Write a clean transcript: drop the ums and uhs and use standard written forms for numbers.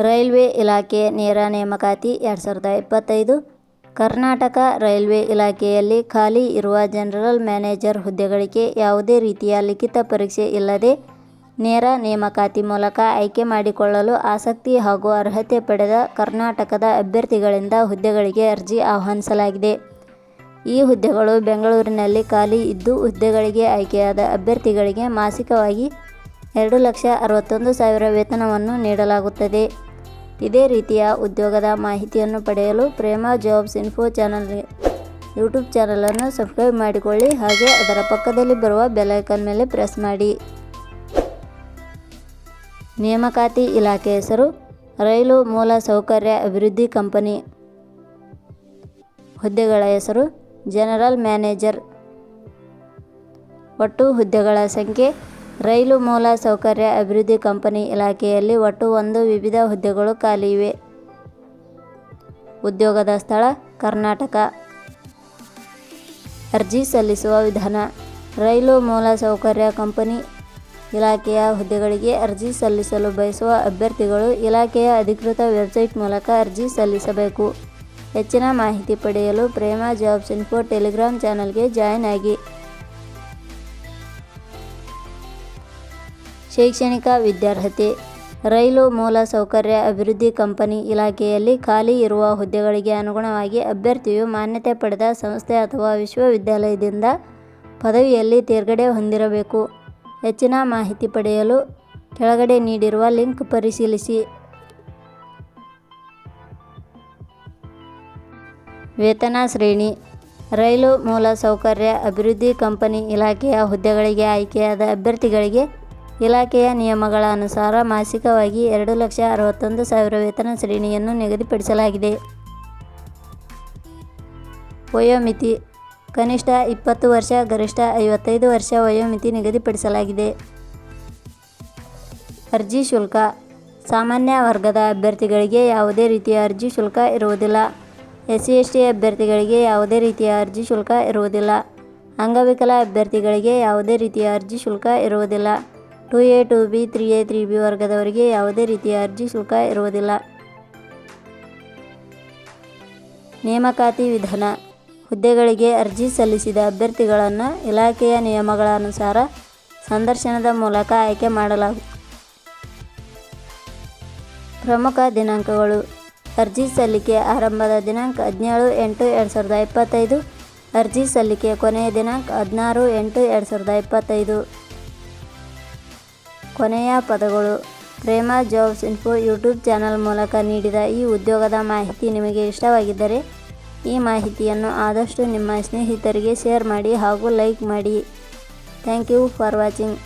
Railway ಇಲಾಖೆ ನೇರ ನೇಮಕಾತಿ 2025 ಕರ್ನಾಟಕ ರೈಲ್ವೆ ಇಲಾಖೆಯಲ್ಲಿ ಖಾಲಿ ಇರುವ ಜನರಲ್ ಮ್ಯಾನೇಜರ್ ಹುದ್ದೆಗಳಿಗೆ ಯಾವುದೇ ರೀತಿಯ ಲಿಖಿತ ಪರೀಕ್ಷೆ ಇಲ್ಲದೆ ನೇರ ನೇಮಕಾತಿ ಮೂಲಕ ಆಯ್ಕೆ ಮಾಡಿಕೊಳ್ಳಲು ಆಸಕ್ತಿ ಹಾಗೂ ಅರ್ಹತೆ ಪಡೆದ ಕರ್ನಾಟಕದ ಅಭ್ಯರ್ಥಿಗಳಿಂದ ಹುದ್ದೆಗಳಿಗೆ ಅರ್ಜಿ ಆಹ್ವಾನಿಸಲಾಗಿದೆ. ಈ ಹುದ್ದೆಗಳು ಬೆಂಗಳೂರಿನಲ್ಲಿ ಖಾಲಿ ಇದ್ದು, ಹುದ್ದೆಗಳಿಗೆ ಆಯ್ಕೆಯಾದ ಅಭ್ಯರ್ಥಿಗಳಿಗೆ ಮಾಸಿಕವಾಗಿ 2,61,000 ವೇತನವನ್ನು ನೀಡಲಾಗುತ್ತದೆ. ಇದೇ ರೀತಿಯ ಉದ್ಯೋಗದ ಮಾಹಿತಿಯನ್ನು ಪಡೆಯಲು ಪ್ರೇಮಾ ಜಾಬ್ಸ್ ಇನ್ಫೋ ಯೂಟ್ಯೂಬ್ ಚಾನಲನ್ನು ಸಬ್ಸ್ಕ್ರೈಬ್ ಮಾಡಿಕೊಳ್ಳಿ. ಹಾಗೆ ಅದರ ಪಕ್ಕದಲ್ಲಿ ಬರುವ ಬೆಲ್ ಐಕಾನ್ ಮೇಲೆ ಪ್ರೆಸ್ ಮಾಡಿ. ನೇಮಕಾತಿ ಇಲಾಖೆ ಹೆಸರು ರೈಲು ಮೂಲ ಸೌಕರ್ಯ ಅಭಿವೃದ್ಧಿ ಕಂಪನಿ. ಹುದ್ದೆಗಳ ಹೆಸರು ಜನರಲ್ ಮ್ಯಾನೇಜರ್. ಒಟ್ಟು ಹುದ್ದೆಗಳ ಸಂಖ್ಯೆ ರೈಲು ಮೂಲ ಸೌಕರ್ಯ ಅಭಿವೃದ್ಧಿ ಕಂಪನಿ ಇಲಾಖೆಯಲ್ಲಿ ಒಟ್ಟು 1 ವಿವಿಧ ಹುದ್ದೆಗಳು ಖಾಲಿ ಇವೆ. ಉದ್ಯೋಗದ ಸ್ಥಳ ಕರ್ನಾಟಕ. ಅರ್ಜಿ ಸಲ್ಲಿಸುವ ವಿಧಾನ. ರೈಲು ಮೂಲ ಸೌಕರ್ಯ ಕಂಪನಿ ಇಲಾಖೆಯ ಹುದ್ದೆಗಳಿಗೆ ಅರ್ಜಿ ಸಲ್ಲಿಸಲು ಬಯಸುವ ಅಭ್ಯರ್ಥಿಗಳು ಇಲಾಖೆಯ ಅಧಿಕೃತ ವೆಬ್ಸೈಟ್ ಮೂಲಕ ಅರ್ಜಿ ಸಲ್ಲಿಸಬೇಕು. ಹೆಚ್ಚಿನ ಮಾಹಿತಿ ಪಡೆಯಲು ಪ್ರೇಮಾ ಜಾಬ್ಸ್ ಇನ್ಫೋ ಟೆಲಿಗ್ರಾಮ್ ಚಾನಲ್ಗೆ ಜಾಯಿನ್ ಆಗಿ. ಶೈಕ್ಷಣಿಕ ವಿದ್ಯಾರ್ಹತೆ. ರೈಲು ಮೂಲ ಸೌಕರ್ಯ ಅಭಿವೃದ್ಧಿ ಕಂಪನಿ ಇಲಾಖೆಯಲ್ಲಿ ಖಾಲಿ ಇರುವ ಹುದ್ದೆಗಳಿಗೆ ಅನುಗುಣವಾಗಿ ಅಭ್ಯರ್ಥಿಯು ಮಾನ್ಯತೆ ಪಡೆದ ಸಂಸ್ಥೆ ಅಥವಾ ವಿಶ್ವವಿದ್ಯಾಲಯದಿಂದ ಪದವಿಯಲ್ಲಿ ತೇರ್ಗಡೆ ಹೊಂದಿರಬೇಕು. ಹೆಚ್ಚಿನ ಮಾಹಿತಿ ಪಡೆಯಲು ಕೆಳಗಡೆ ನೀಡಿರುವ ಲಿಂಕ್ ಪರಿಶೀಲಿಸಿ. ವೇತನ ಶ್ರೇಣಿ. ರೈಲು ಮೂಲ ಸೌಕರ್ಯ ಅಭಿವೃದ್ಧಿ ಕಂಪನಿ ಇಲಾಖೆಯ ಹುದ್ದೆಗಳಿಗೆ ಆಯ್ಕೆಯಾದ ಅಭ್ಯರ್ಥಿಗಳಿಗೆ ಇಲಾಖೆಯ ನಿಯಮಗಳ ಅನುಸಾರ ಮಾಸಿಕವಾಗಿ 2,61,000 ವೇತನ ಶ್ರೇಣಿಯನ್ನು ನಿಗದಿಪಡಿಸಲಾಗಿದೆ. ವಯೋಮಿತಿ. ಕನಿಷ್ಠ 20 ವರ್ಷ, ಗರಿಷ್ಠ 55 ವರ್ಷ ವಯೋಮಿತಿ ನಿಗದಿಪಡಿಸಲಾಗಿದೆ. ಅರ್ಜಿ ಶುಲ್ಕ. ಸಾಮಾನ್ಯ ವರ್ಗದ ಅಭ್ಯರ್ಥಿಗಳಿಗೆ ಯಾವುದೇ ರೀತಿಯ ಅರ್ಜಿ ಶುಲ್ಕ ಇರುವುದಿಲ್ಲ. SC/ST ಅಭ್ಯರ್ಥಿಗಳಿಗೆ ಯಾವುದೇ ರೀತಿಯ ಅರ್ಜಿ ಶುಲ್ಕ ಇರುವುದಿಲ್ಲ. ಅಂಗವಿಕಲ ಅಭ್ಯರ್ಥಿಗಳಿಗೆ ಯಾವುದೇ ರೀತಿಯ ಅರ್ಜಿ ಶುಲ್ಕ ಇರುವುದಿಲ್ಲ. 2A, 2B, 3A, 3B ವರ್ಗದವರಿಗೆ ಯಾವುದೇ ರೀತಿಯ ಅರ್ಜಿ ಶುಲ್ಕ ಇರುವುದಿಲ್ಲ. ನೇಮಕಾತಿ ವಿಧಾನ. ಹುದ್ದೆಗಳಿಗೆ ಅರ್ಜಿ ಸಲ್ಲಿಸಿದ ಅಭ್ಯರ್ಥಿಗಳನ್ನು ಇಲಾಖೆಯ ನಿಯಮಗಳ ಅನುಸಾರ ಸಂದರ್ಶನದ ಮೂಲಕ ಆಯ್ಕೆ ಮಾಡಲಾಗುತ್ತದೆ. ಪ್ರಮುಖ ದಿನಾಂಕಗಳು. ಅರ್ಜಿ ಸಲ್ಲಿಕೆ ಆರಂಭದ ದಿನಾಂಕ 17/8/2025. ಅರ್ಜಿ ಸಲ್ಲಿಕೆ ಕೊನೆಯ ದಿನಾಂಕ 16/8/2025. ಕೊನೆಯ ಪದಗಳು. Prema jobs info YouTube channel ಮೂಲಕ ನೀಡಿದ ಈ ಉದ್ಯೋಗದ ಮಾಹಿತಿ ನಿಮಗೆ ಇಷ್ಟವಾಗಿದ್ದರೆ ಈ ಮಾಹಿತಿಯನ್ನು ಆದಷ್ಟು ನಿಮ್ಮ ಸ್ನೇಹಿತರಿಗೆ ಶೇರ್ ಮಾಡಿ ಹಾಗೂ ಲೈಕ್ ಮಾಡಿ. Thank you for watching.